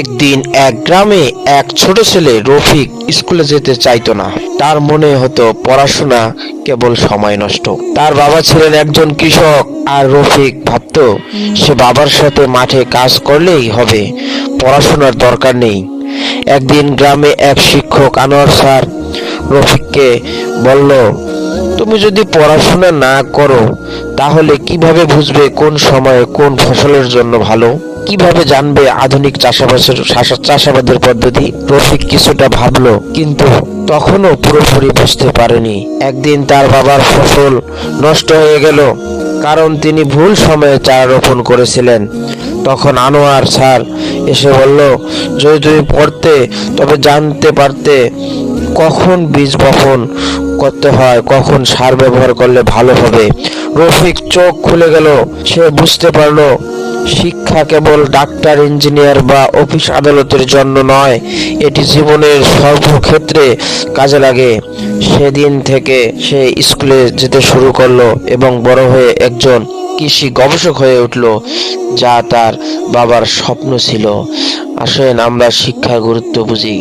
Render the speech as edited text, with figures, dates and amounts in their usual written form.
একদিন এক গ্রামে এক ছোট ছেলে রফিক স্কুলে যেতে চাইতো না। তার মনে হতো পড়াশোনা কেবল সময় নষ্ট। তার বাবা ছিলেন একজন কৃষক, আর রফিক ভাবতো সে বাবার সাথে মাঠে কাজ করলেই হবে, পড়াশোনার দরকার নেই। একদিন গ্রামে এক শিক্ষক আনোয়ার স্যার রফিককে বলল, তুমি যদি পড়াশোনা না করো তাহলে কিভাবে বুঝবে কোন সময়ে কোন ফসলের জন্য ভালো? কিভাবে জানবে আধুনিক চাষাবাদের পদ্ধতি? রফিক কিছুটা ভাবলো, কিন্তু তখনও পুরোপুরি বুঝতে পারেনি। একদিন তার বাবার ফসল নষ্ট হয়ে গেল, কারণ তিনি ভুল সময়ে চারা রোপণ করেছিলেন। তখন আনোয়ার স্যার এসে বলল, যদি তুমি পড়তে তবে জানতে পারতে কখন বীজ বপন করতে হয়, কখন সার ব্যবহার করলে ভালো হবে। রফিক চোখ খুলে গেল। সে বুঝতে পারলো শিক্ষা কেবল ডাক্তার, ইঞ্জিনিয়ার বা অফিস আদালতের জন্য নয়, এটি জীবনের সর্বক্ষেত্রে কাজে লাগে। সেদিন থেকে সে স্কুলে যেতে শুরু করলো এবং বড় হয়ে একজন কৃষি গবেষক হয়ে উঠল, যা তার বাবার স্বপ্ন ছিল। আসেন আমরা শিক্ষার গুরুত্ব বুঝি।